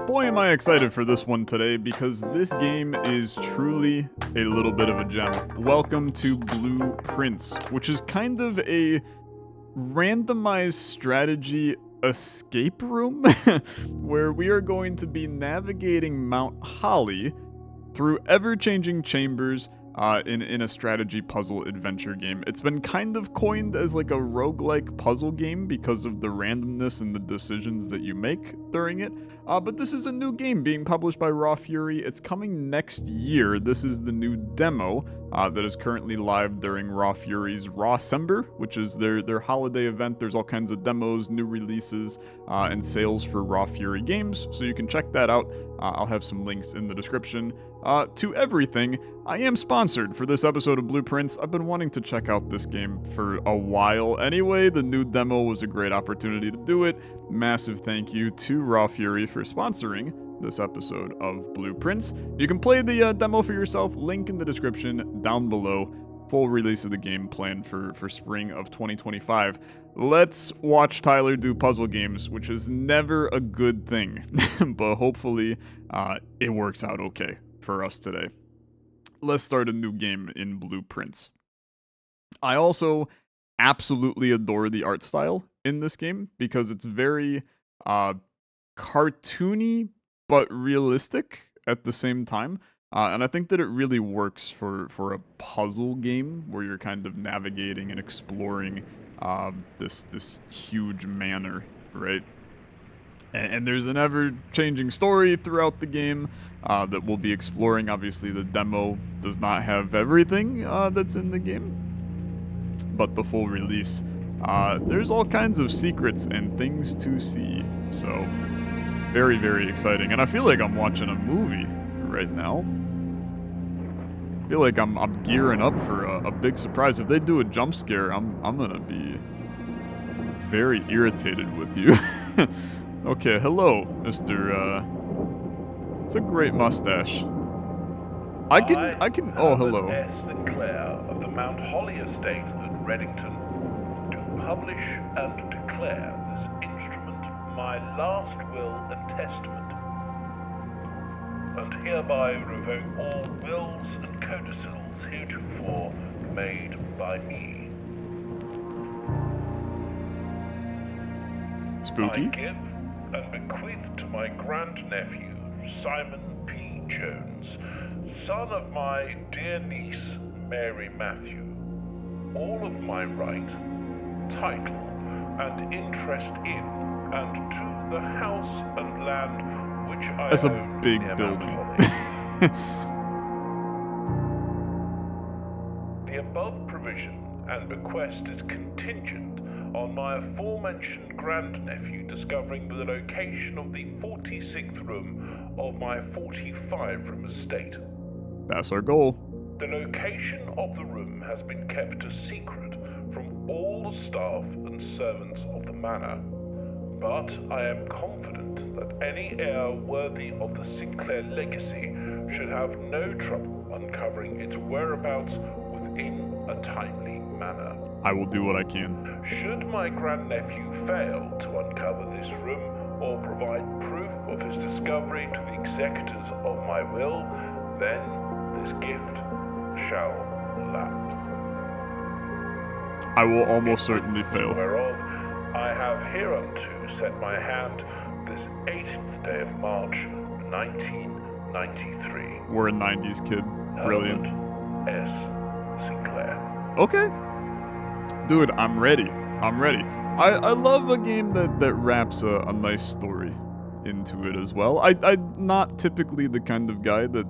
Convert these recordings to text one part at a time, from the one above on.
Boy, am I excited for this one today because this game is truly a little bit of a gem. Welcome to Blueprints, which is kind of a randomized strategy escape room where we are going to be navigating Mount Holly through ever-changing chambers in a strategy puzzle adventure game. It's been kind of coined as like a roguelike puzzle game because of the randomness and the decisions that you make during it. But this is a new game being published by Raw Fury. It's coming next year. This is the new demo that is currently live during Raw Fury's Rawcember, which is their holiday event. There's all kinds of demos, new releases, and sales for Raw Fury games, so you can check that out. I'll have some links in the description to everything. I am sponsored for this episode of Blueprints. I've been wanting to check out this game for a while anyway. The new demo was a great opportunity to do it. Massive thank you to Raw Fury for sponsoring this episode of Blueprints. You can play the demo for yourself, link in the description down below. Full release of the game planned for spring of 2025. Let's watch Tyler do puzzle games, which is never a good thing, but hopefully it works out okay for us today. Let's start a new game in Blueprints. I also absolutely adore the art style in this game because it's very cartoony but realistic at the same time. And I think that it really works for a puzzle game where you're kind of navigating and exploring this huge manor, right? And there's an ever-changing story throughout the game that we'll be exploring. Obviously, the demo does not have everything that's in the game, but the full release, there's all kinds of secrets and things to see. So, very, very exciting. And I feel like I'm watching a movie right now. I feel like I'm gearing up for a big surprise. If they do a jump scare, I'm gonna be very irritated with you. Okay, hello, Mr. It's a great mustache. I can. Oh, hello. S. Sinclair of the Mount Holly estate at Reddington do publish and declare this instrument my last will and testament, and hereby revoke all wills and codicils heretofore made by me. Spooky. I give and bequeath to my grandnephew, Simon P. Jones, son of my dear niece, Mary Matthew, all of my right, title, and interest in, and to the house and land which I That's a own big near building. Mount Holly. The above provision and bequest is contingent on my aforementioned grandnephew discovering the location of the 46th room of my 45-room estate. That's our goal. The location of the room has been kept a secret from all the staff and servants of the manor, but I am confident that any heir worthy of the Sinclair legacy should have no trouble uncovering its whereabouts within a timely manner. I will do what I can. Should my grandnephew fail to uncover this room or provide proof of his discovery to the executors of my will, then this gift shall lapse. I will almost certainly fail. Whereof I have hereunto set my hand this 18th day of March, 1993. We're a 90s kid. Brilliant. Herbert S. Sinclair. Okay. Dude, I'm ready. I love a game that wraps a nice story into it as well. I'm not typically the kind of guy that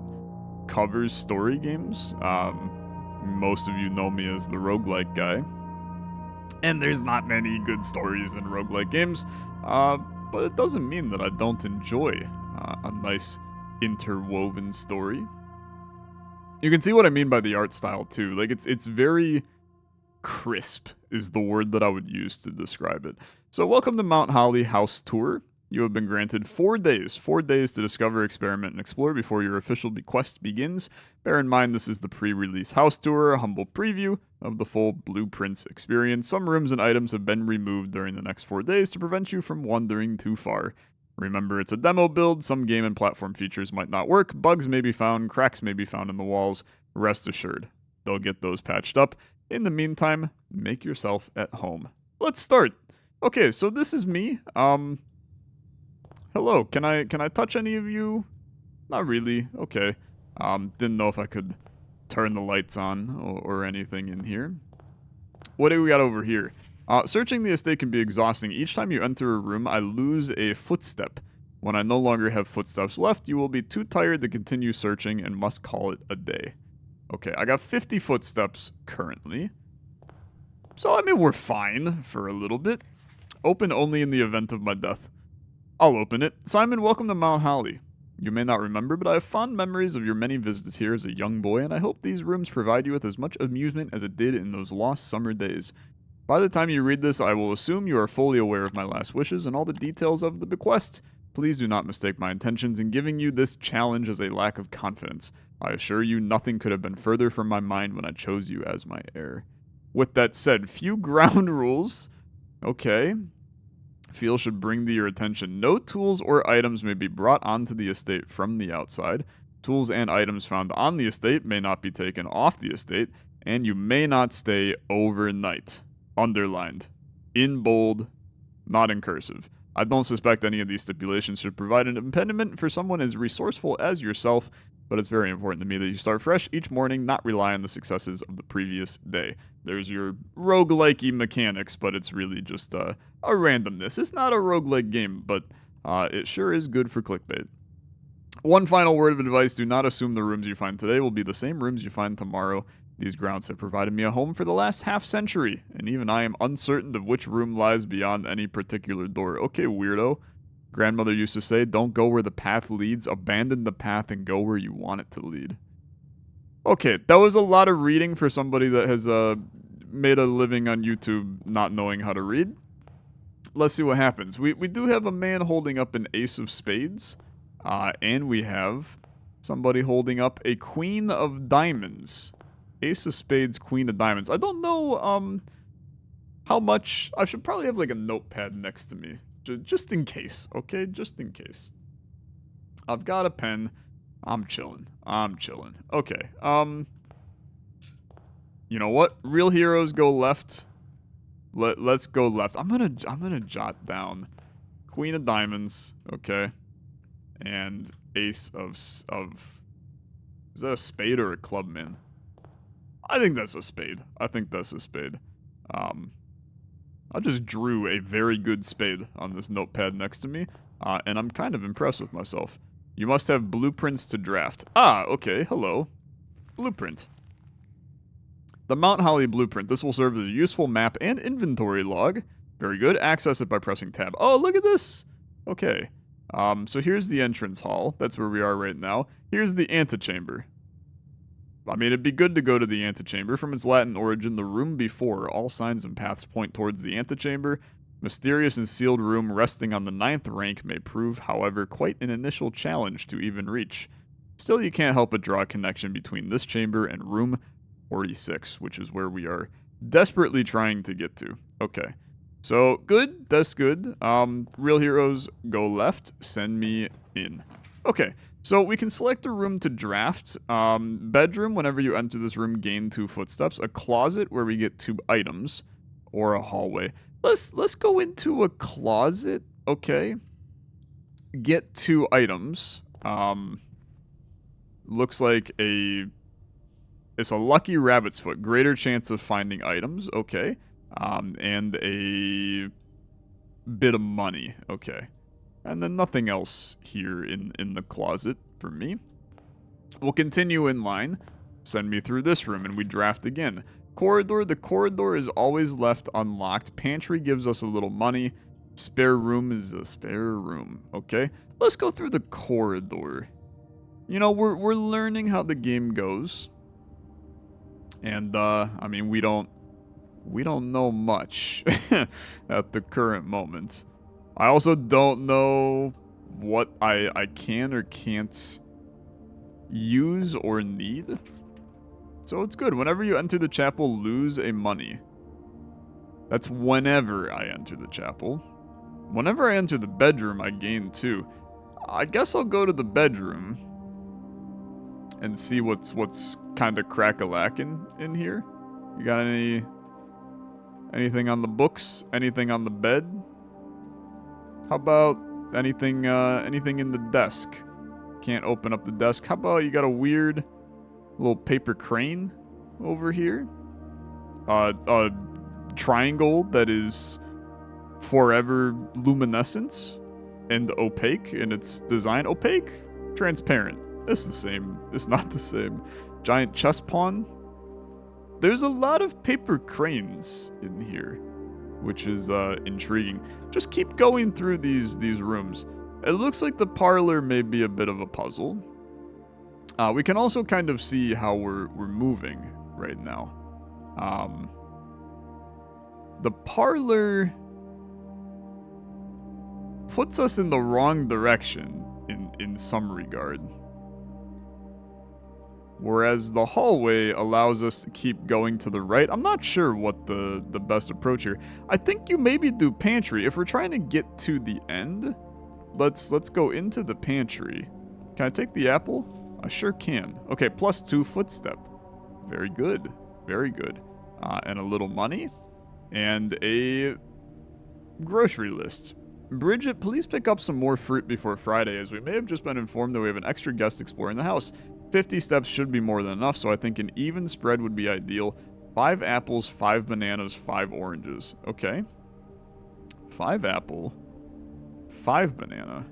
covers story games. Most of you know me as the roguelike guy. And there's not many good stories in roguelike games. But it doesn't mean that I don't enjoy a nice interwoven story. You can see what I mean by the art style too. Like it's very crisp is the word that I would use to describe it. So welcome to Mount Holly House Tour. You have been granted 4 days to discover, experiment, and explore before your official bequest begins. Bear in mind this is the pre-release house tour, a humble preview of the full Blueprints experience. Some rooms and items have been removed during the next 4 days to prevent you from wandering too far. Remember, it's a demo build. Some game and platform features might not work. Bugs may be found. Cracks may be found in the walls. Rest assured, they'll get those patched up. In the meantime, make yourself at home. Let's start. Okay, so this is me. Hello. Can I touch any of you? Not really. Okay. Didn't know if I could turn the lights on or anything in here. What do we got over here? Searching the estate can be exhausting. Each time you enter a room, I lose a footstep. When I no longer have footsteps left, you will be too tired to continue searching and must call it a day. Okay, I got 50 footsteps currently. So, I mean, we're fine for a little bit. Open only in the event of my death. I'll open it. Simon, welcome to Mount Holly. You may not remember, but I have fond memories of your many visits here as a young boy, and I hope these rooms provide you with as much amusement as it did in those lost summer days. By the time you read this, I will assume you are fully aware of my last wishes and all the details of the bequest. Please do not mistake my intentions in giving you this challenge as a lack of confidence. I assure you nothing could have been further from my mind when I chose you as my heir. With that said, few ground rules. Okay. Feel should bring to your attention. No tools or items may be brought onto the estate from the outside. Tools and items found on the estate may not be taken off the estate, and you may not stay overnight. Underlined. In bold, not in cursive. I don't suspect any of these stipulations should provide an impediment for someone as resourceful as yourself, but it's very important to me that you start fresh each morning, not rely on the successes of the previous day. There's your roguelike-y mechanics, but it's really just a randomness. It's not a roguelike game, but it sure is good for clickbait. One final word of advice, do not assume the rooms you find today will be the same rooms you find tomorrow. These grounds have provided me a home for the last half-century, and even I am uncertain of which room lies beyond any particular door. Okay, weirdo. Grandmother used to say, don't go where the path leads, abandon the path and go where you want it to lead. Okay, that was a lot of reading for somebody that has made a living on YouTube not knowing how to read. Let's see what happens. We do have a man holding up an ace of spades, and we have somebody holding up a queen of diamonds. Ace of spades, queen of diamonds. I don't know how much. I should probably have like a notepad next to me. Just in case, okay? Just in case. I've got a pen. I'm chilling. Okay. You know what? Real heroes go left. Let's go left. I'm gonna jot down queen of diamonds, okay? And ace of is that a spade or a club, man? I think that's a spade. I just drew a very good spade on this notepad next to me, and I'm kind of impressed with myself. You must have blueprints to draft. Ah, okay, hello. Blueprint. The Mount Holly blueprint. This will serve as a useful map and inventory log. Very good. Access it by pressing tab. Oh, look at this. Okay. So here's the entrance hall. That's where we are right now. Here's the antechamber. I mean, it'd be good to go to the antechamber. From its Latin origin, the room before. All signs and paths point towards the antechamber. Mysterious and sealed room resting on the 9th rank may prove, however, quite an initial challenge to even reach. Still, you can't help but draw a connection between this chamber and room 46, which is where we are desperately trying to get to. Okay. So, good. That's good. Real heroes, go left. Send me in. Okay. So we can select a room to draft. Bedroom, whenever you enter this room, gain 2 footsteps. A closet, where we get 2 items. Or a hallway. Let's go into a closet. Okay. Get 2 items. Looks like it's a lucky rabbit's foot. Greater chance of finding items. Okay. And a bit of money. Okay. And then nothing else here in the closet for me. We'll continue in line. Send me through this room and we draft again. Corridor. The corridor is always left unlocked. Pantry gives us a little money. Spare room is a spare room. Okay. Let's go through the corridor. You know, we're learning how the game goes. And I mean, we don't know much at the current moment. I also don't know what I can or can't use or need. So it's good. Whenever you enter the chapel, lose a money. That's whenever I enter the chapel. Whenever I enter the bedroom, I gain 2. I guess I'll go to the bedroom and see what's kind of crack-a-lackin' in here. You got anything on the books? Anything on the bed? How about anything in the desk? Can't open up the desk. How about you got a weird little paper crane over here? A triangle that is forever luminescence and opaque in its design. Opaque? Transparent. It's the same. It's not the same. Giant chess pawn. There's a lot of paper cranes in here, which is intriguing. Just keep going through these rooms. It looks like the parlor may be a bit of a puzzle. We can also kind of see how we're moving right now. The parlor puts us in the wrong direction in some regard. Whereas the hallway allows us to keep going to the right. I'm not sure what the best approach here. I think you maybe do pantry. If we're trying to get to the end, let's go into the pantry. Can I take the apple? I sure can. Okay, +2 footstep. Very good. Very good. And a little money. And a grocery list. Bridget, please pick up some more fruit before Friday, as we may have just been informed that we have an extra guest exploring the house. 50 steps should be more than enough, so I think an even spread would be ideal. 5 apples, 5 bananas, 5 oranges. Okay. 5 apple, 5 banana,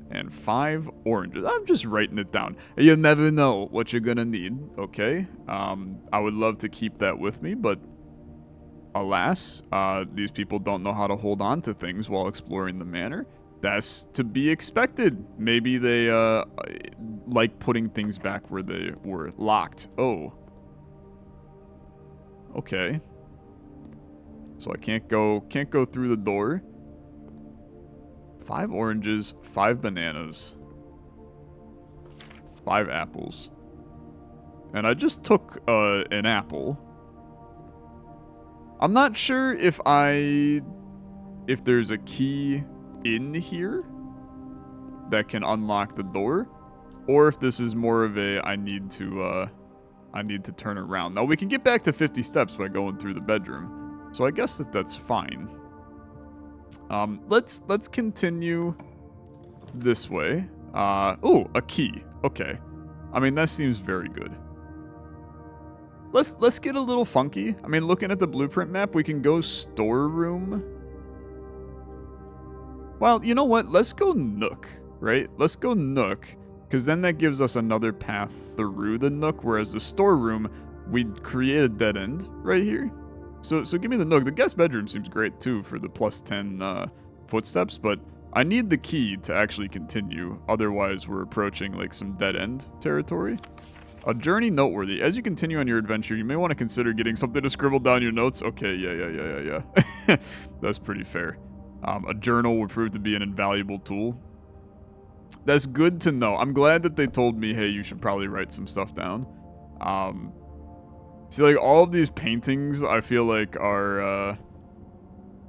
and 5 oranges. I'm just writing it down. You never know what you're gonna need, okay? I would love to keep that with me, but alas, these people don't know how to hold on to things while exploring the manor. That's to be expected. Maybe they like putting things back where they were locked. Oh. Okay. So I can't go through the door. 5 oranges, 5 bananas, 5 apples. And I just took an apple. I'm not sure if there's a key in here that can unlock the door, or if this is more of a I need to turn around. Now we can get back to 50 steps by going through the bedroom, so I guess that's fine. Let's continue this way. Oh, a key. Okay, I mean that seems very good. Let's get a little funky. I mean, looking at the blueprint map, we can go storeroom. Well, you know what? Let's go nook, right? Let's go nook, because then that gives us another path through the nook, whereas the storeroom, we'd create a dead end right here. So give me the nook. The guest bedroom seems great, too, for the +10 footsteps, but I need the key to actually continue. Otherwise, we're approaching, like, some dead end territory. A journey noteworthy. As you continue on your adventure, you may want to consider getting something to scribble down your notes. Okay, yeah. That's pretty fair. A journal would prove to be an invaluable tool. That's good to know. I'm glad that they told me, hey, you should probably write some stuff down. See, like, all of these paintings, I feel like are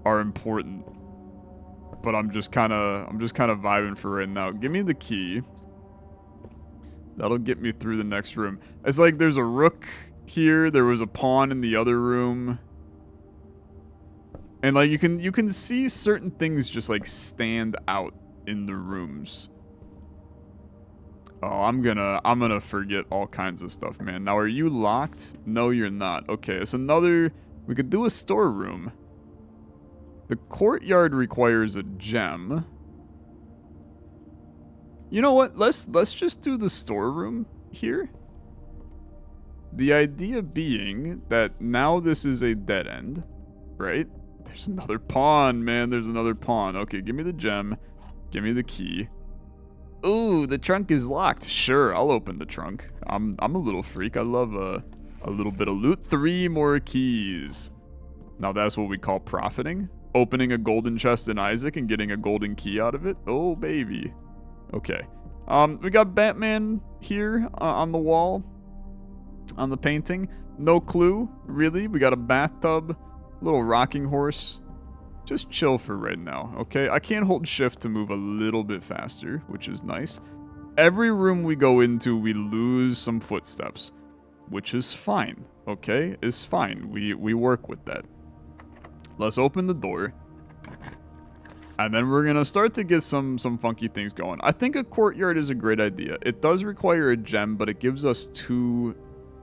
important. But I'm just kind of vibing for right now. Give me the key. That'll get me through the next room. It's like there's a rook here. There was a pawn in the other room. And like you can see certain things just like stand out in the rooms. Oh, I'm gonna forget all kinds of stuff, man. Now, are you locked? No, you're not. Okay, it's another. We could do a storeroom. The courtyard requires a gem. You know what? Let's just do the storeroom here. The idea being that now this is a dead end, right? There's another pawn, man. There's another pawn. Okay, give me the gem. Give me the key. Ooh, the trunk is locked. Sure, I'll open the trunk. I'm a little freak. I love a little bit of loot. 3 more keys. Now that's what we call profiting. Opening a golden chest in Isaac and getting a golden key out of it. Oh, baby. Okay. We got Batman here on the wall. On the painting. No clue, really. We got a bathtub. Little rocking horse. just chill for right now, okay? I can't hold shift to move a little bit faster, which is nice. Every room we go into, we lose some footsteps, which is fine, okay? It's fine. We work with that. Let's open the door. And then we're gonna start to get some funky things going. I think a courtyard is a great idea. It does require a gem, but it gives us 2...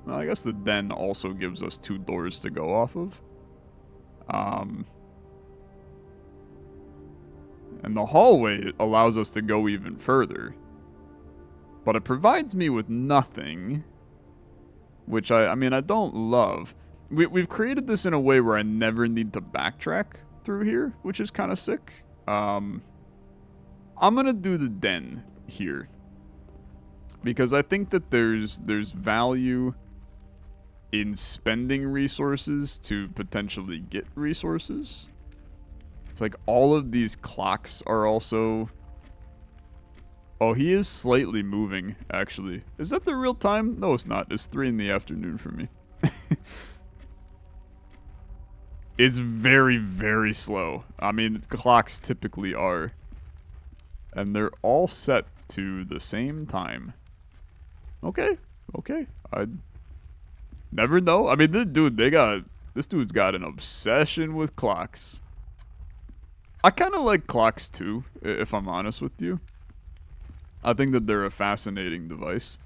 Well, I guess the den also gives us 2 doors to go off of. And the hallway allows us to go even further. But it provides me with nothing, which I mean, I don't love. We've created this in a way where I never need to backtrack through here, which is kind of sick. I'm gonna do the den here because I think that there's value in spending resources to potentially get resources. It's like all of these clocks are also... Oh, he is slightly moving, actually. Is that the real time? No, it's not. It's 3 in the afternoon for me. It's very, very slow. I mean, clocks typically are. And they're all set to the same time. Okay, okay. I never know. I mean, this dude's got an obsession with clocks. I kind of like clocks too, if I'm honest with you. I think that they're a fascinating device.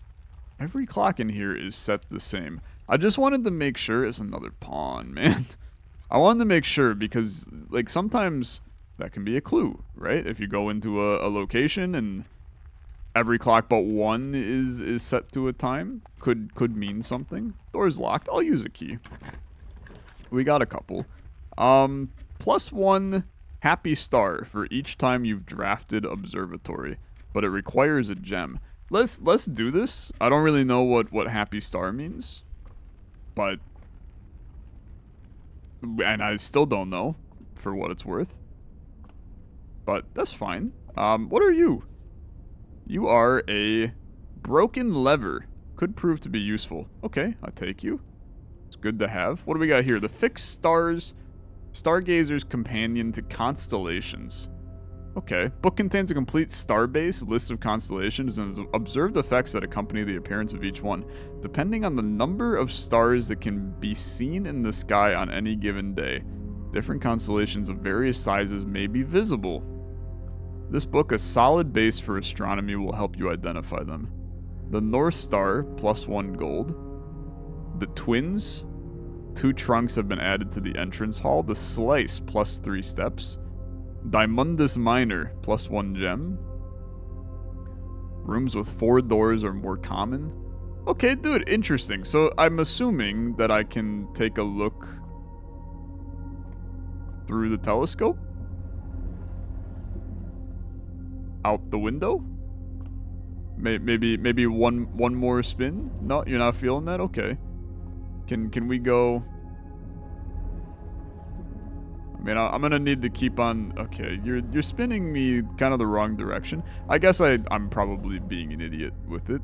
Every clock in here is set the same. I just wanted to make sure. It's another pawn, man. I wanted to make sure because, like, sometimes that can be a clue, right? If you go into a location and every clock but one is set to a time, could mean something. Door's locked. I'll use a key. We got a couple. +1 happy star for each time you've drafted observatory, but it requires a gem. Let's do this. I don't really know what happy star means, but and I still don't know for what it's worth. But that's fine. What are you? You are a broken lever. Could prove to be useful. Okay, I'll take you. It's good to have. What do we got here? The fixed stars, stargazer's companion to constellations. Okay. Book contains a complete starbase, list of constellations, and observed effects that accompany the appearance of each one. Depending on the number of stars that can be seen in the sky on any given day, different constellations of various sizes may be visible. This book, a solid base for astronomy, will help you identify them. The North Star, +1 gold. The Twins, 2 trunks have been added to the entrance hall. The Slice, +3 steps. Diamondus Minor, +1 gem. Rooms with 4 doors are more common. Okay, dude, interesting. So I'm assuming that I can take a look through the telescope? Out the window? Maybe one more spin? No, you're not feeling that? Okay. Can we go... I mean, I'm gonna need to keep on... Okay, you're spinning me kind of the wrong direction. I guess I'm probably being an idiot with it.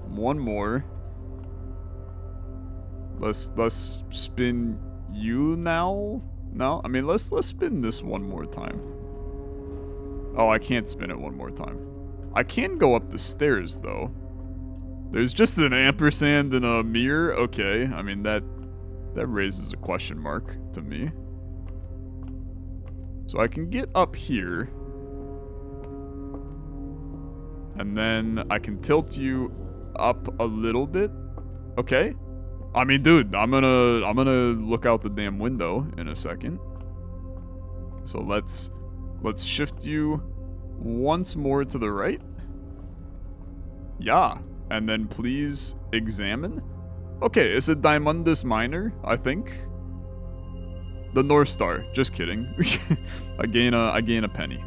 One more. Let's spin you now? No? I mean, let's spin this one more time. Oh, I can't spin it one more time. I can go up the stairs, though. There's just an ampersand and a mirror? Okay, I mean, that raises a question mark to me. So I can get up here. And then I can tilt you up a little bit. Okay. I mean, dude, I'm gonna look out the damn window in a second. So let's shift you once more to the right. Yeah. And then please examine. Okay, it's a Diamondus Minor, I think. The North Star. Just kidding. I gain a penny.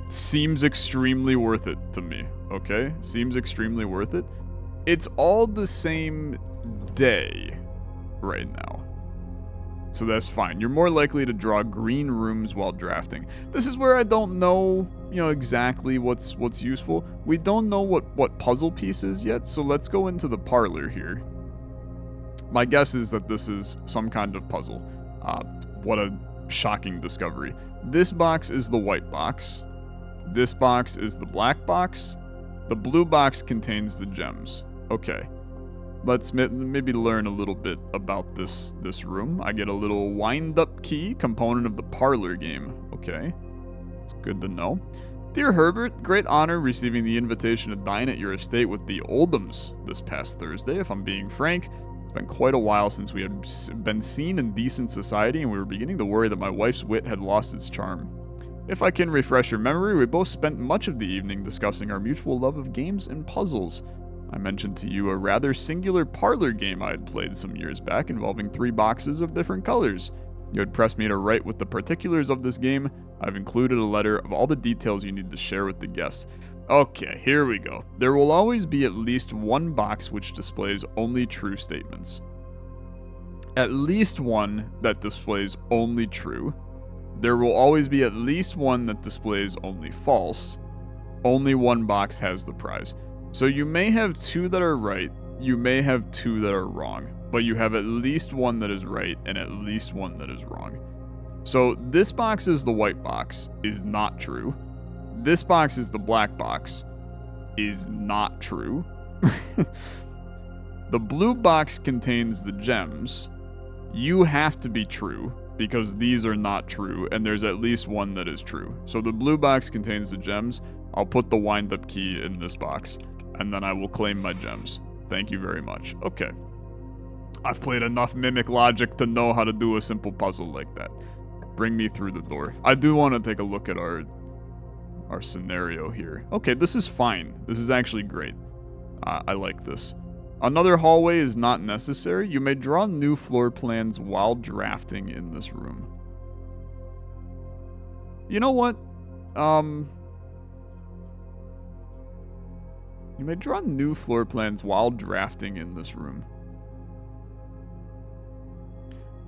Seems extremely worth it to me. Okay? Seems extremely worth it. It's all the same day right now. So that's fine. You're more likely to draw green rooms while drafting. This is where I don't know, exactly what's useful. We don't know what puzzle piece is yet, so let's go into the parlor here. My guess is that this is some kind of puzzle. What a shocking discovery. This box is the white box. This box is the black box. The blue box contains the gems. Okay. Let's maybe learn a little bit about this room. I get a little wind-up key, component of the parlor game. Okay. It's good to know. Dear Herbert, great honor receiving the invitation to dine at your estate with the Oldhams this past Thursday. If I'm being frank, it's been quite a while since we had been seen in decent society, and we were beginning to worry that my wife's wit had lost its charm. If I can refresh your memory, we both spent much of the evening discussing our mutual love of games and puzzles. I mentioned to you a rather singular parlor game I had played some years back involving 3 boxes of different colors. You had pressed me to write with the particulars of this game. I've included a letter of all the details you need to share with the guests. Okay, here we go. There will always be at least one box which displays only true statements. At least one that displays only true. There will always be at least one that displays only false. Only one box has the prize. So you may have 2 that are right, you may have 2 that are wrong, but you have at least one that is right and at least one that is wrong. So this box is the white box, is not true. This box is the black box, is not true. The blue box contains the gems. You have to be true, because these are not true, and there's at least one that is true. So the blue box contains the gems. I'll put the wind-up key in this box, and then I will claim my gems. Thank you very much. Okay. I've played enough Mimic Logic to know how to do a simple puzzle like that. Bring me through the door. I do want to take a look at our scenario here. Okay, this is fine. This is actually great. I like this. Another hallway is not necessary. You may draw new floor plans while drafting in this room. You know what? You may draw new floor plans while drafting in this room.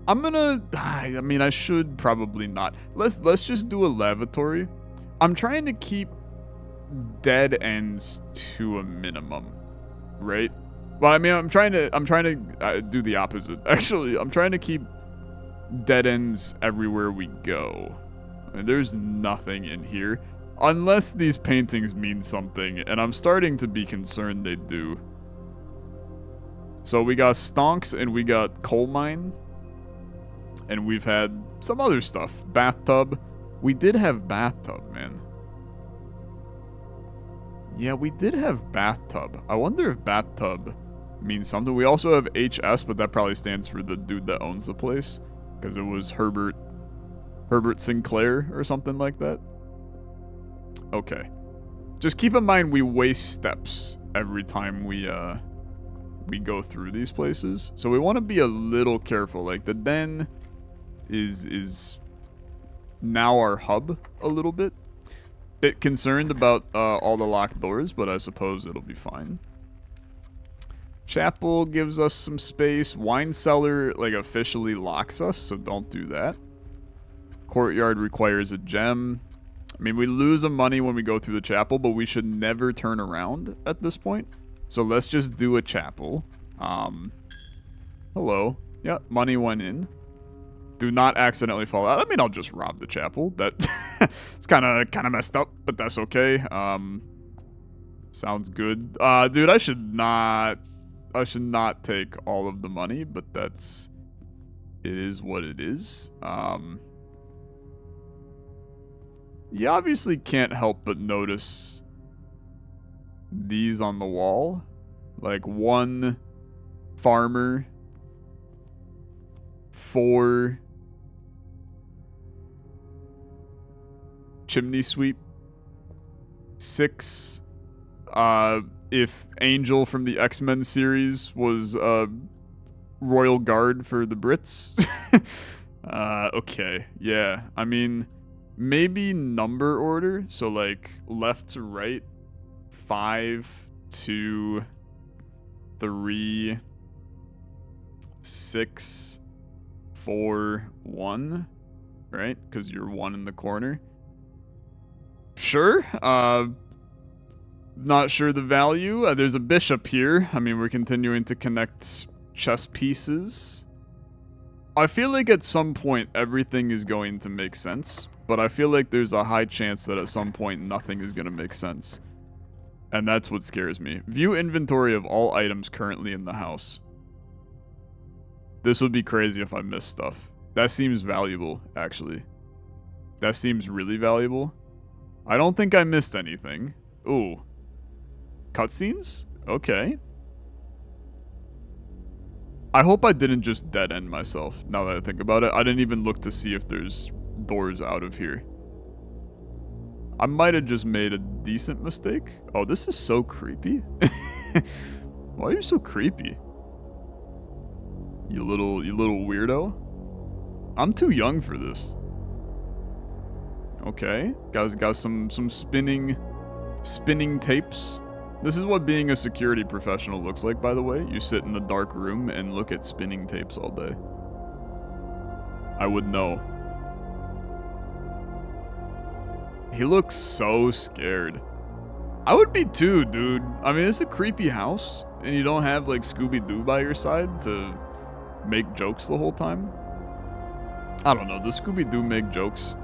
I'm gonna... I mean, I should probably not. Let's just do a lavatory. I'm trying to keep dead ends to a minimum, right? Well, I mean, I'm trying to do the opposite. Actually, I'm trying to keep dead ends everywhere we go. I mean, there's nothing in here. Unless these paintings mean something, and I'm starting to be concerned they do. So we got stonks and we got coal mine. And we've had some other stuff. Bathtub. We did have bathtub, man. Yeah, we did have bathtub. I wonder if bathtub means something. We also have HS, but that probably stands for the dude that owns the place. Because it was Herbert Sinclair or something like that. Okay. Just keep in mind we waste steps every time we go through these places. So we want to be a little careful. Like, the den is now our hub a little bit. Bit concerned about all the locked doors, but I suppose it'll be fine. Chapel gives us some space. Wine cellar, like, officially locks us, so don't do that. Courtyard requires a gem. I mean, we lose a money when we go through the chapel, but we should never turn around at this point. So let's just do a chapel. Hello. Yeah, money went in. Do not accidentally fall out. I mean, I'll just rob the chapel. That it's kind of messed up, but that's okay. Sounds good. Dude, I should not take all of the money, but it is what it is. You obviously can't help but notice these on the wall. Like, 1 farmer, 4 chimney sweep, 6 if Angel from the X-Men series was Royal Guard for the Brits. Okay, yeah, I mean, maybe number order, so like left to right, 5, 2, 3, 6, 4, 1, right? Because you're 1 in the corner. Sure. Not sure the value. There's a bishop here. I mean, we're continuing to connect chess pieces. I feel like at some point everything is going to make sense, but I feel like there's a high chance that at some point nothing is going to make sense. And that's what scares me. View inventory of all items currently in the house. This would be crazy if I missed stuff. That seems valuable, actually. That seems really valuable. I don't think I missed anything. Ooh. Cutscenes? Okay. I hope I didn't just dead end myself, now that I think about it. I didn't even look to see if there's doors out of here. I might have just made a decent mistake. Oh, this is so creepy. Why are you so creepy? You little weirdo. I'm too young for this. Okay, got some spinning tapes. This is what being a security professional looks like, by the way. You sit in a dark room and look at spinning tapes all day. I would know. He looks so scared. I would be too, dude. I mean, it's a creepy house, and you don't have, like, Scooby-Doo by your side to make jokes the whole time. I don't know. Does Scooby-Doo make jokes?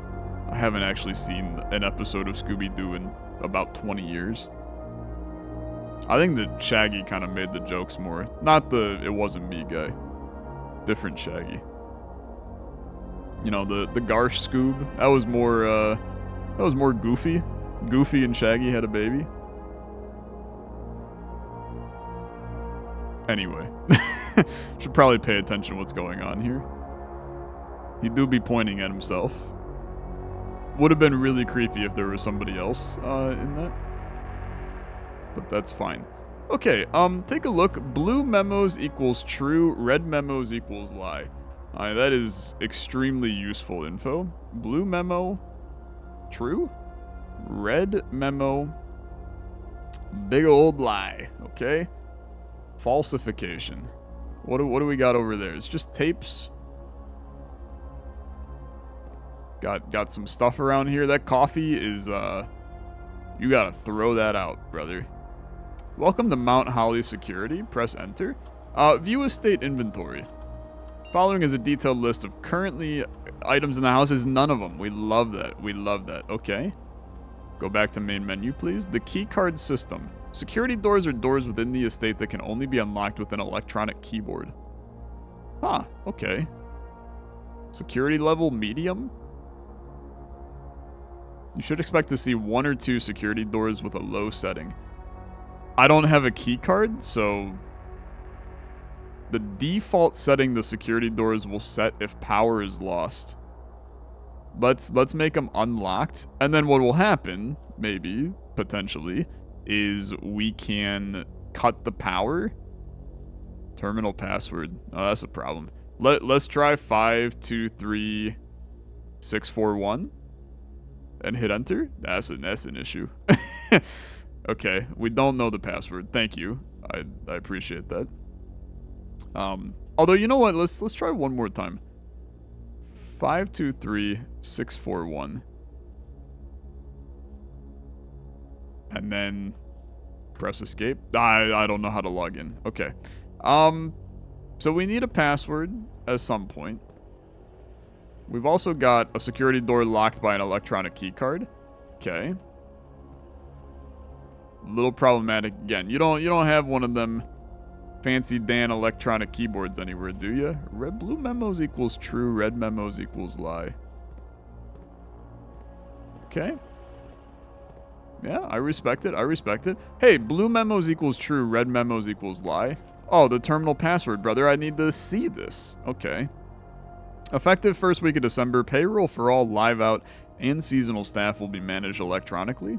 I haven't actually seen an episode of Scooby-Doo in about 20 years. I think that Shaggy kind of made the jokes more. Not the "it wasn't me" guy. Different Shaggy. You know, the Garsh Scoob. That was more Goofy. Goofy and Shaggy had a baby. Anyway. Should probably pay attention to what's going on here. He do be pointing at himself. Would have been really creepy if there was somebody else in that. But that's fine. Okay, take a look. Blue memos equals true, red memos equals lie. That is extremely useful info. Blue memo, true. Red memo, big old lie, okay? Falsification. What do we got over there? It's just tapes. Got some stuff around here. That coffee is, you gotta throw that out, brother. Welcome to Mount Holly Security. Press enter. View estate inventory. Following is a detailed list of currently items in the house. Is none of them. We love that. We love that. Okay. Go back to main menu, please. The key card system. Security doors are doors within the estate that can only be unlocked with an electronic keyboard. Huh. Okay. Security level medium. You should expect to see 1 or 2 security doors with a low setting. I don't have a key card, so the default setting the security doors will set if power is lost. Let's make them unlocked, and then what will happen, maybe, potentially, is we can cut the power. Terminal password. Oh, that's a problem. Let's try 523641 and hit enter. That's an issue. Okay, we don't know the password. Thank you. I appreciate that. Although, you know what? Let's try one more time. 523641. And then press escape. I don't know how to log in. Okay. So we need a password at some point. We've also got a security door locked by an electronic key card. Okay. A little problematic again. You don't have one of them fancy Dan electronic keyboards anywhere, do you? Blue memos equals true, red memos equals lie. Okay. Yeah, I respect it. I respect it. Hey, blue memos equals true, red memos equals lie. Oh, the terminal password, brother. I need to see this. Okay. Effective first week of December, payroll for all live out and seasonal staff will be managed electronically.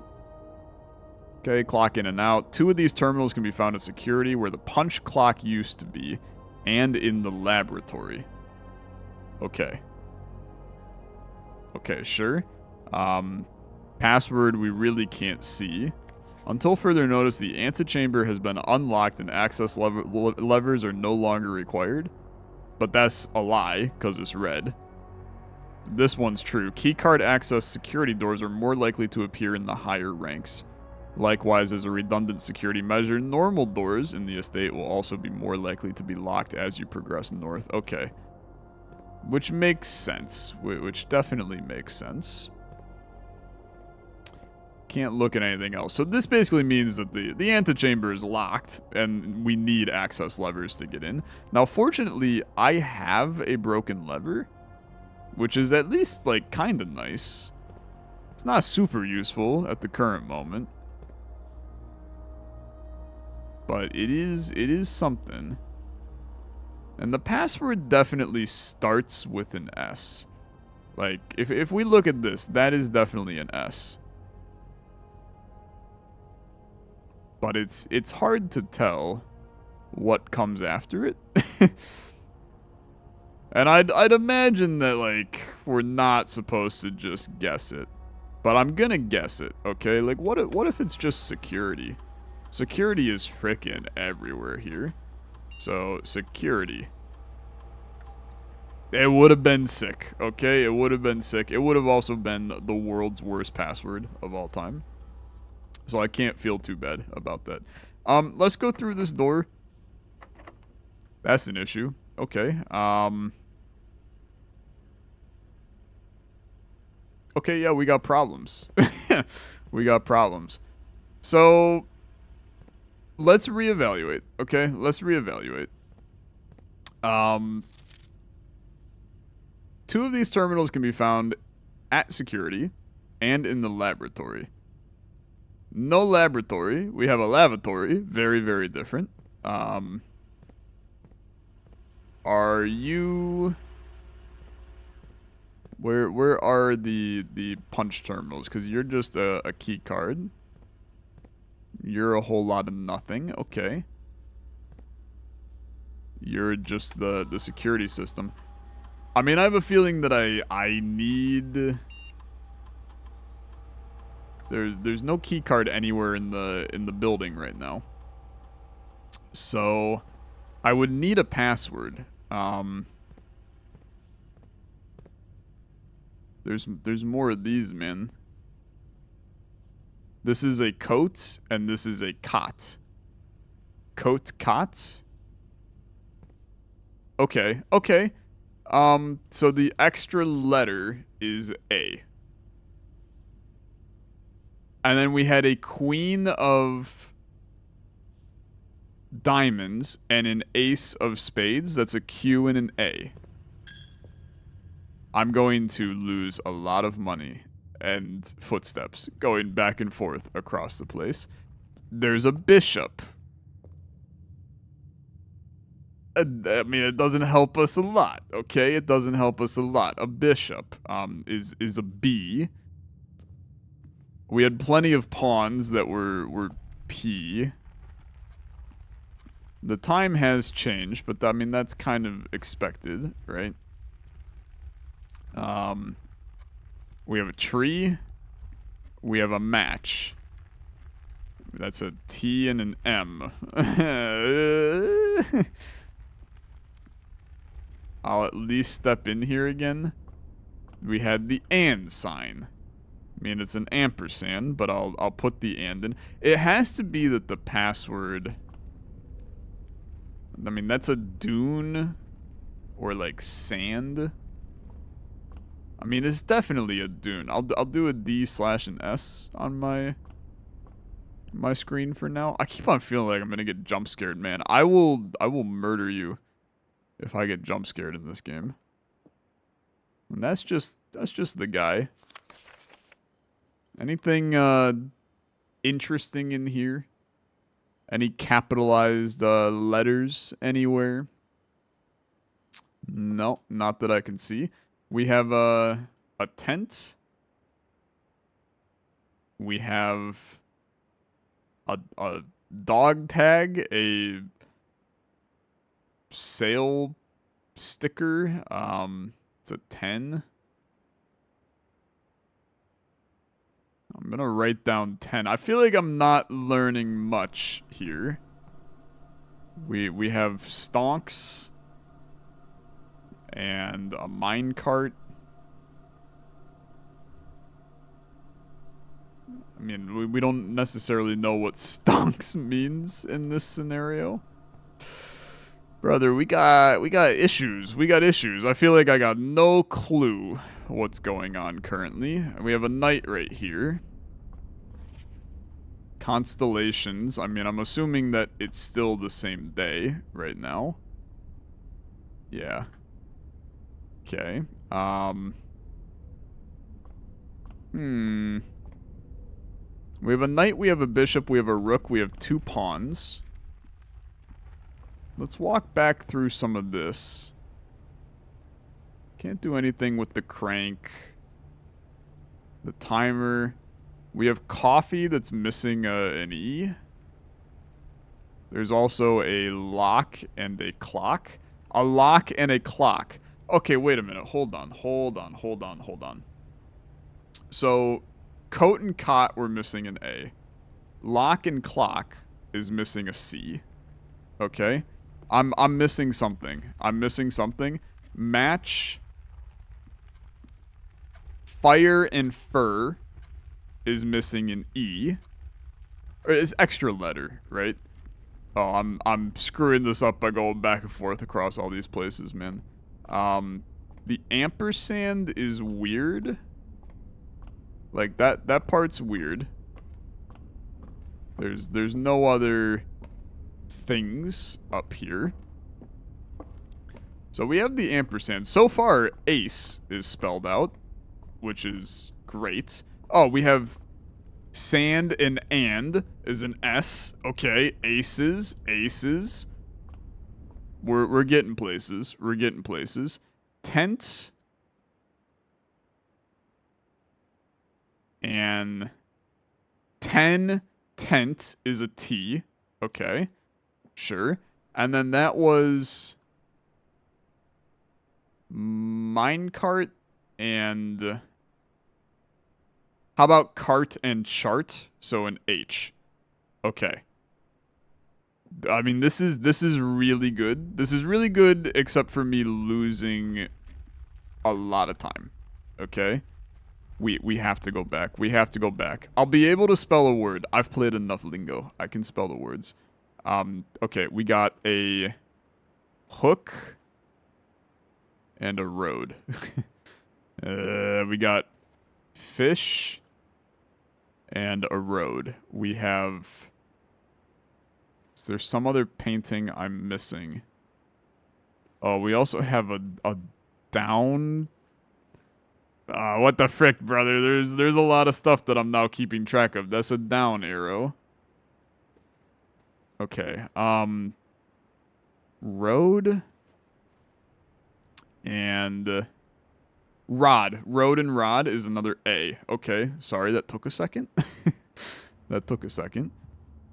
Okay, clock in and out. 2 of these terminals can be found at security, where the punch clock used to be, and in the laboratory. Okay. Okay, sure. Password we really can't see. Until further notice, the antechamber has been unlocked and access levers are no longer required. But that's a lie, because it's red. This one's true. Keycard access security doors are more likely to appear in the higher ranks. Likewise, as a redundant security measure, normal doors in the estate will also be more likely to be locked as you progress north. Okay. Which makes sense. Which definitely makes sense. Can't look at anything else. So this basically means that the antechamber is locked, and we need access levers to get in. Now, fortunately, I have a broken lever, which is at least, like, kind of nice. It's not super useful at the current moment, but it is something. And the password definitely starts with an S. Like, if we look at this, that is definitely an S. But it's hard to tell what comes after it. And I'd imagine that, like, we're not supposed to just guess it. But I'm gonna guess it, okay? Like, what if it's just security? Security is frickin' everywhere here. So, security. It would have been sick, okay? It would have been sick. It would have also been the world's worst password of all time. So I can't feel too bad about that. Let's go through this door. That's an issue. Okay. Okay, yeah, we got problems. We got problems. So, let's reevaluate, okay? Let's reevaluate. 2 of these terminals can be found at security and in the laboratory. No laboratory. We have a lavatory. Very, very different. Are you... Where are the punch terminals? Because you're just a key card. You're a whole lot of nothing. Okay. You're just the security system. I mean, I have a feeling that I need... There's no key card anywhere in the building right now. So I would need a password. There's more of these, man. This is a coat and this is a cot. Coat, cot. Okay, okay. So the extra letter is A. And then we had a queen of diamonds and an ace of spades. That's a Q and an A. I'm going to lose a lot of money and footsteps going back and forth across the place. There's a bishop. I mean, it doesn't help us a lot, okay? It doesn't help us a lot. A bishop is a B. We had plenty of pawns that were P. The time has changed, but I mean, that's kind of expected, right? We have a tree. We have a match. That's a T and an M. I'll at least step in here again. We had the and sign. I mean, it's an ampersand, but I'll put the and in. It has to be that the password... I mean, that's a dune or like sand. I mean, it's definitely a dune. I'll do a D slash an S on my screen for now. I keep on feeling like I'm gonna get jump scared, man. I will murder you if I get jump scared in this game. And that's just the guy. Anything interesting in here? Any capitalized letters anywhere? No, not that I can see. We have a tent. We have a dog tag, a sale sticker. It's a 10. I'm gonna write down 10. I feel like I'm not learning much here. We have stonks and a minecart. I mean, we don't necessarily know what stonks means in this scenario. Brother, we got issues. We got issues. I feel like I got no clue what's going on currently. We have a night right here. Constellations. I mean, I'm assuming that it's still the same day right now. Yeah. Okay. We have a knight, we have a bishop, we have a rook, we have 2 pawns. Let's walk back through some of this. Can't do anything with the crank. The timer. We have coffee that's missing an E. There's also a lock and a clock. A lock and a clock. Okay, wait a minute. Hold on. So, coat and cot were missing an A. Lock and clock is missing a C. Okay? I'm missing something. Match. Fire and fur is missing an E. Or it's extra letter, right? Oh, I'm screwing this up by going back and forth across all these places, man. The ampersand is weird. Like that part's weird. There's no other things up here. So we have the ampersand. So far, ace is spelled out, which is great. Oh, we have sand and is an S. Okay, aces. We're getting places. Tent and tent is a T. Okay. Sure. And then that was minecart and how about cart and chart? So an H. Okay. I mean, this is really good. This is really good except for me losing a lot of time. Okay? We have to go back. I'll be able to spell a word. I've played enough lingo. I can spell the words. Okay, we got a hook and a road. We got fish and a road. We have... Is there some other painting I'm missing? Oh, we also have a down... what the frick, brother? There's a lot of stuff that I'm now keeping track of. That's a down arrow. Okay, road and rod. Road and rod is another A. Okay, sorry, that took a second.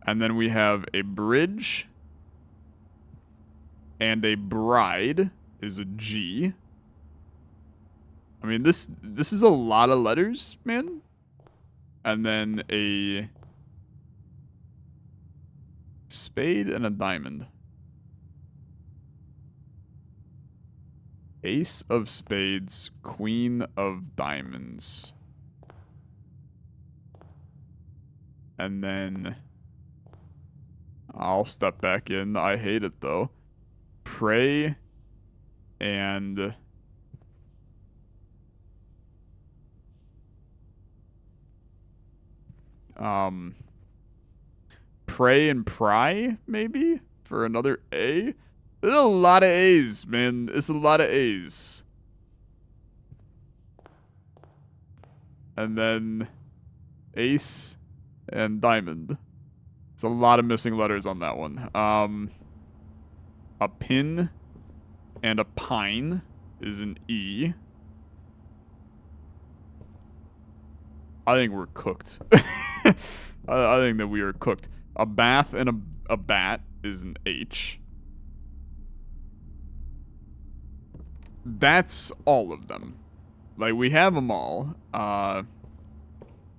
And then we have a bridge and a bride is a G. I mean, this is a lot of letters, man. And then a spade and a diamond. Ace of spades, queen of diamonds. And then I'll step back in. I hate it though. Pray and pray and pry, maybe? For another A? There's a lot of A's, man. It's a lot of A's. And then ace and diamond. It's a lot of missing letters on that one. A pin and a pine is an E. I think we're cooked. I think that we are cooked. A bath and a bat is an H. That's all of them. Like, we have them all.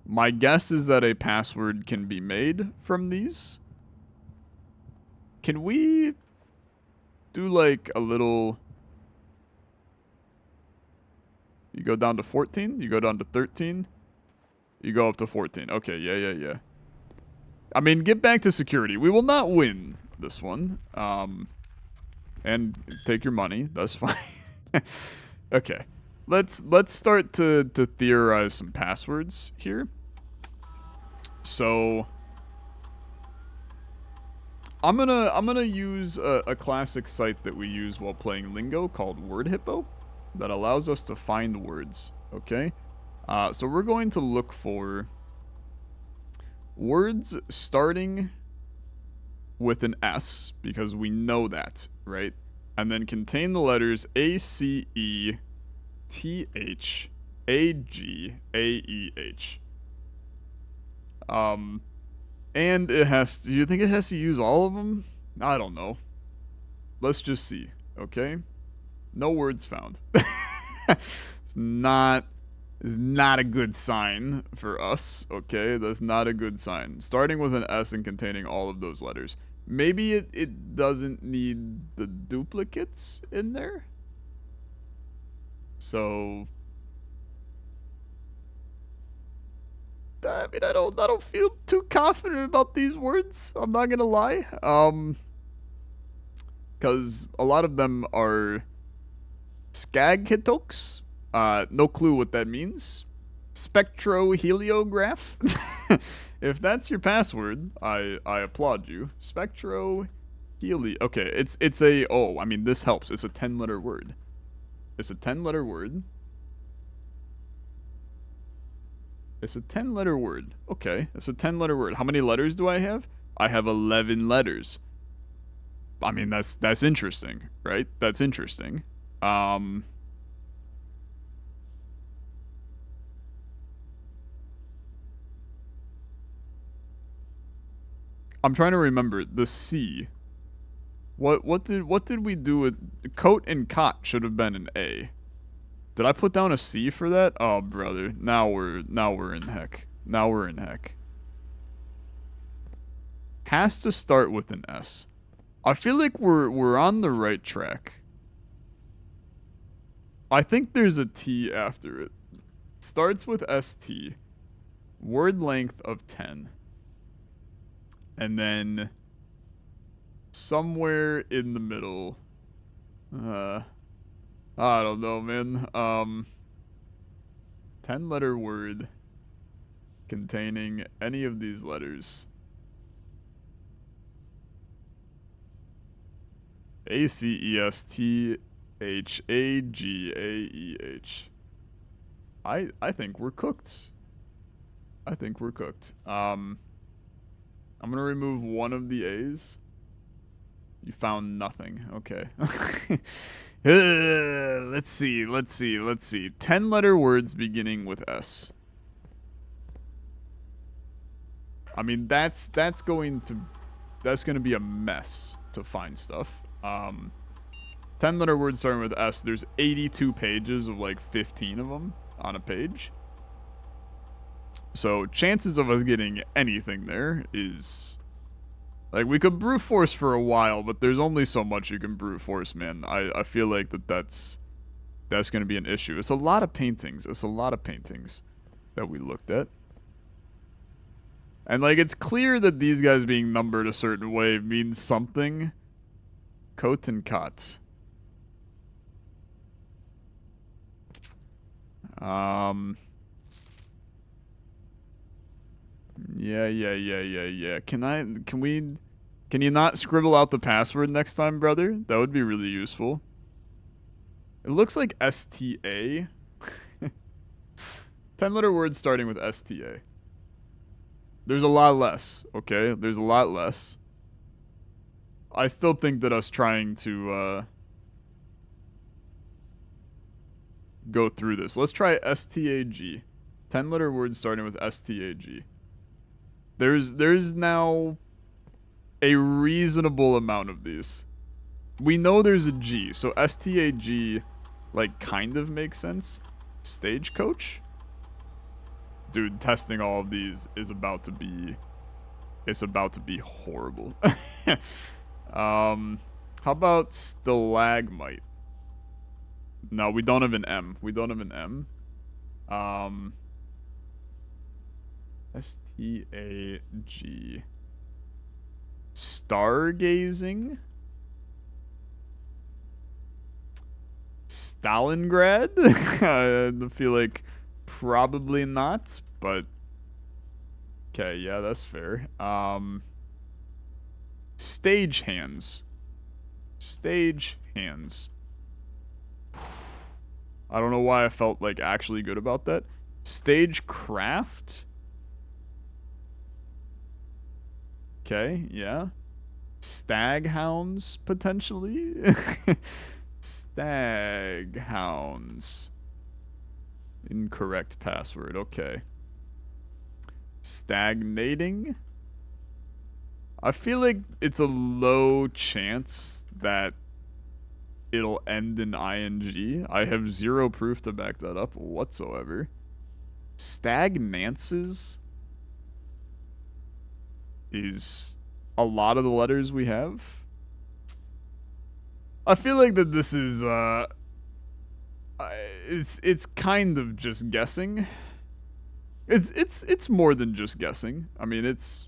My guess is that a password can be made from these. Can we do, like, a little... You go down to 14? You go down to 13? You go up to 14. Okay, yeah. I mean, get back to security. We will not win this one. And take your money. That's fine. Okay. Let's start to theorize some passwords here. So I'm gonna use a classic site that we use while playing Lingo called Word Hippo that allows us to find words. Okay. So we're going to look for words starting with an S because we know that, right? And then contain the letters A, C, E, T, H, A, G, A, E, H. And it has to, you think it has to use all of them? I don't know. Let's just see, okay? No words found. It's not a good sign for us, okay? That's not a good sign. Starting with an S and containing all of those letters. Maybe it doesn't need the duplicates in there? So I mean, I don't feel too confident about these words. I'm not gonna lie. Because a lot of them are skaghitoks. No clue what that means. Spectroheliograph. If that's your password, I applaud you. Spectroheli. Okay, it's a. Oh, I mean, this helps. It's a 10-letter word. It's a 10-letter word. It's a 10-letter word. Okay, it's a 10-letter word. How many letters do I have? I have 11 letters. I mean, that's interesting, right? That's interesting. I'm trying to remember the C. What did we do with coat and cot should have been an A. Did I put down a C for that? Oh, brother. Now we're in heck. Now we're in heck. Has to start with an S. I feel like we're on the right track. I think there's a T after it. Starts with ST. Word length of 10. And then somewhere in the middle. I don't know, man. 10-letter word containing any of these letters. ACESTHAGAEH. I think we're cooked. I think we're cooked. I'm gonna remove one of the A's. You found nothing. Okay. Let's see. 10-letter words beginning with S. I mean, that's going to be a mess to find stuff. 10-letter words starting with S. There's 82 pages of like 15 of them on a page. So chances of us getting anything there is like, we could brute force for a while, but there's only so much you can brute force, man. I feel like that's going to be an issue. It's a lot of paintings. It's a lot of paintings that we looked at. And, like, it's clear that these guys being numbered a certain way means something. Coat and cot. Yeah. Can you not scribble out the password next time, brother? That would be really useful. It looks like STA. 10-letter words starting with STA. There's a lot less, okay? There's a lot less. I still think that us trying to go through this. Let's try STAG. 10-letter words starting with STAG. There's now a reasonable amount of these. We know there's a G, so STAG, like, kind of makes sense. Stagecoach? Dude, testing all of these is about to be... It's about to be horrible. How about stalagmite? No, we don't have an M. We don't have an M. STAG. Stargazing? Stalingrad? I feel like probably not, but okay, yeah, that's fair. Stage hands. Stage hands. I don't know why I felt like actually good about that. Stagecraft. Okay, yeah. Staghounds, potentially? Staghounds. Incorrect password, okay. Stagnating? I feel like it's a low chance that it'll end in ing. I have zero proof to back that up whatsoever. Stagnances is a lot of the letters we have. I feel like that this is it's kind of just guessing. It's more than just guessing. I mean, it's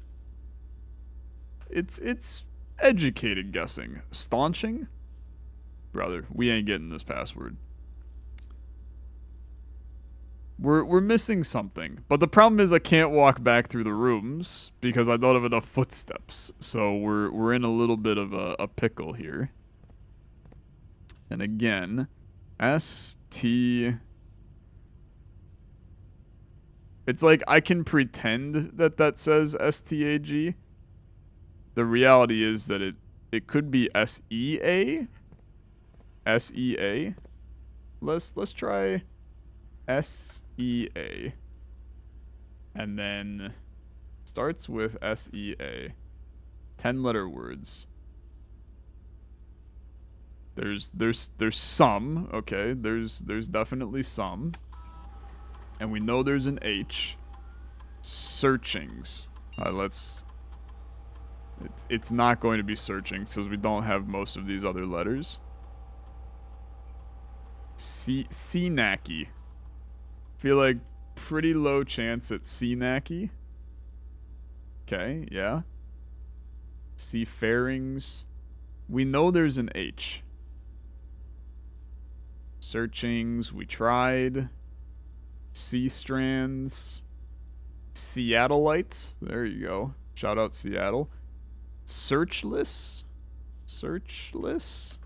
educated guessing. Staunching? Brother, we ain't getting this password. We're missing something. But the problem is I can't walk back through the rooms because I don't have enough footsteps. So we're in a little bit of a pickle here. And again, ST. It's like I can pretend that says STAG. The reality is that it could be SEA. SEA. Let's try SEA. And then starts with SEA. 10-letter words. There's some, okay? There's definitely some. And we know there's an H. Searchings. It's not going to be searching because we don't have most of these other letters. Seanacky. Feel like pretty low chance at Seanacky. Okay, yeah. Seafarings. We know there's an H. Searchings, we tried. Sea strands. Seattleites. There you go. Shout out Seattle. Searchless. Searchless.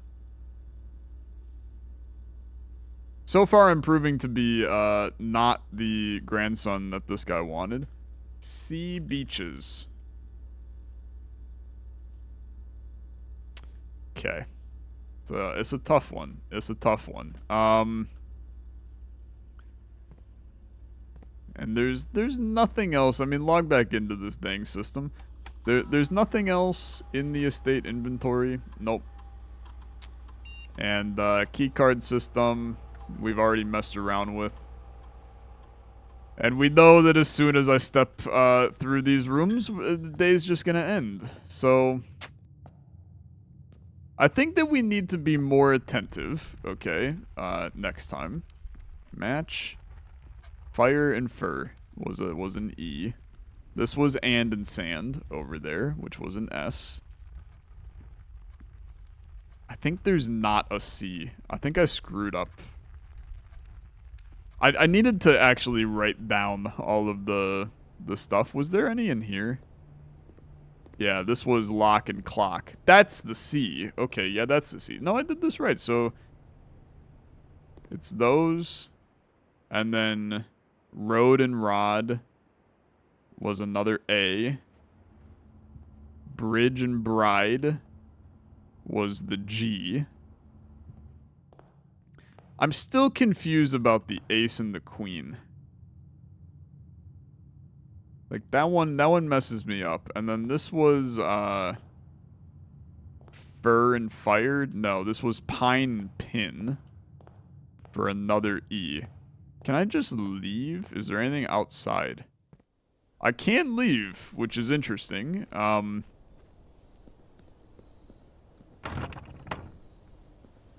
So far, I'm proving to be not the grandson that this guy wanted. Sea beaches. Okay. It's a tough one. It's a tough one. And there's nothing else. I mean, log back into this dang system. There's nothing else in the estate inventory. Nope. And keycard system, we've already messed around with. And we know that as soon as I step through these rooms, the day's just gonna end. So I think that we need to be more attentive, okay, next time. Match. Fire and fur was an E. This was and sand over there, which was an S. I think there's not a C. I think I screwed up. I needed to actually write down all of the stuff. Was there any in here? Yeah, this was lock and clock. That's the C. Okay, yeah, that's the C. No, I did this right. So it's those. And then road and rod was another A. Bridge and bride was the G. I'm still confused about the ace and the queen. Like that one messes me up. And then this was fur and fire. No, this was pine and pin for another E. Can I just leave? Is there anything outside? I can leave, which is interesting.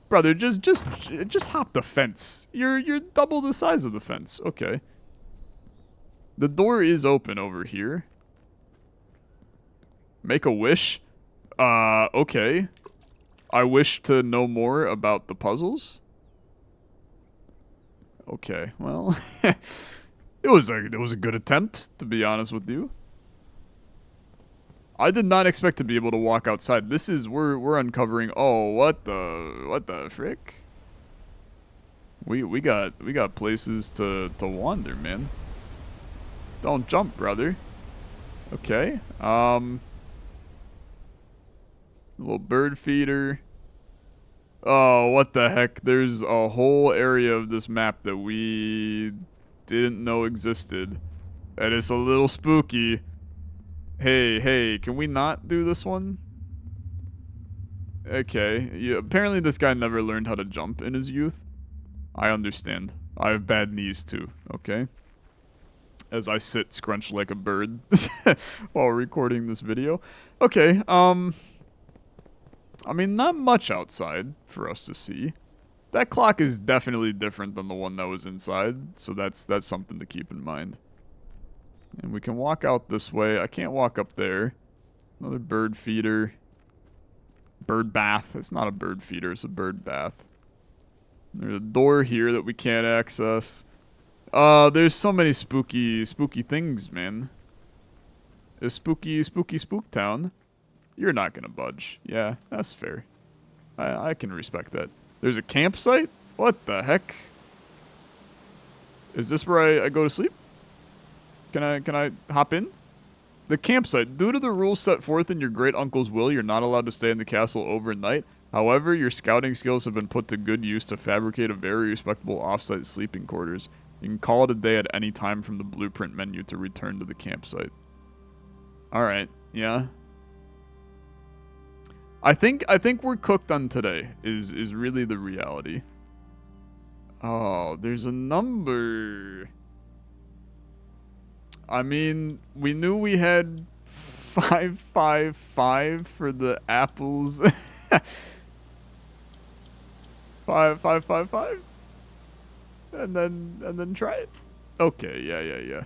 Brother, just hop the fence. You're double the size of the fence. Okay. The door is open over here. Make a wish. Okay. I wish to know more about the puzzles. Okay, well, it was a good attempt, to be honest with you. I did not expect to be able to walk outside. This is we're uncovering. Oh, what the frick? We got places to wander, man. Don't jump, brother. Okay. Little bird feeder. Oh, what the heck? There's a whole area of this map that we didn't know existed. And it's a little spooky. Hey, can we not do this one? Okay. Yeah, apparently this guy never learned how to jump in his youth. I understand. I have bad knees too, okay? As I sit scrunched like a bird while recording this video. Okay, I mean, not much outside for us to see. That clock is definitely different than the one that was inside, so that's something to keep in mind. And we can walk out this way. I can't walk up there. Another bird feeder. Bird bath. It's not a bird feeder, it's a bird bath. There's a door here that we can't access. There's so many spooky things, man. A spooky spook town. You're not gonna budge. Yeah, that's fair. I can respect that. There's a campsite? What the heck? Is this where I go to sleep? Can I hop in? The campsite. Due to the rules set forth in your great uncle's will, you're not allowed to stay in the castle overnight. However, your scouting skills have been put to good use to fabricate a very respectable off-site sleeping quarters. You can call it a day at any time from the blueprint menu to return to the campsite. Alright, yeah. I think we're cooked on today, is really the reality. Oh, there's a number. I mean, we knew we had 555 for the apples. 5555? And then try it. Okay, yeah.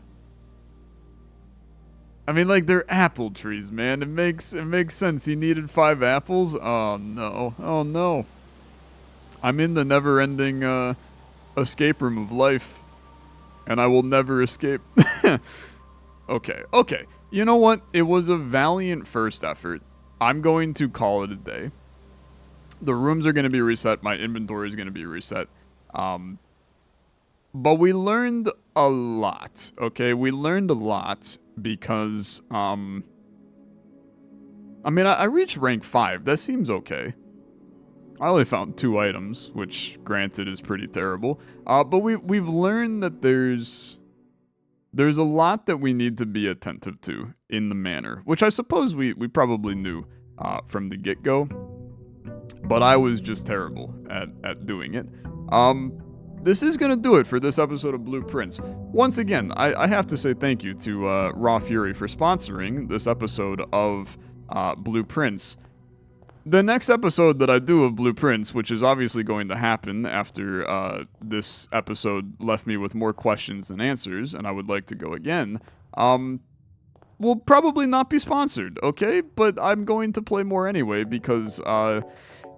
I mean, like, they're apple trees, man. It makes sense. He needed 5 apples. Oh no. I'm in the never-ending escape room of life, and I will never escape. Okay. You know what? It was a valiant first effort. I'm going to call it a day. The rooms are going to be reset. My inventory is going to be reset. But we learned a lot, okay? We learned a lot because, I mean, I reached rank 5. That seems okay. I only found 2 items, which, granted, is pretty terrible. But we've learned that there's a lot that we need to be attentive to in the manor, which I suppose we probably knew from the get-go. But I was just terrible at doing it. This is going to do it for this episode of Blue Prince. Once again, I have to say thank you to Raw Fury for sponsoring this episode of Blue Prince. The next episode that I do of Blue Prince, which is obviously going to happen after this episode left me with more questions than answers, and I would like to go again, will probably not be sponsored, okay? But I'm going to play more anyway because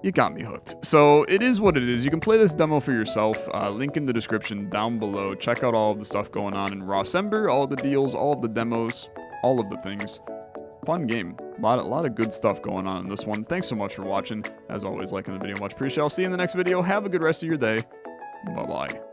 you got me hooked. So it is what it is. You can play this demo for yourself. Link in the description down below. Check out all of the stuff going on in Rawsember, all of the deals, all of the demos, all of the things. Fun game. A lot of good stuff going on in this one. Thanks so much for watching. As always, liking the video much appreciated. I'll see you in the next video. Have a good rest of your day. Bye-bye.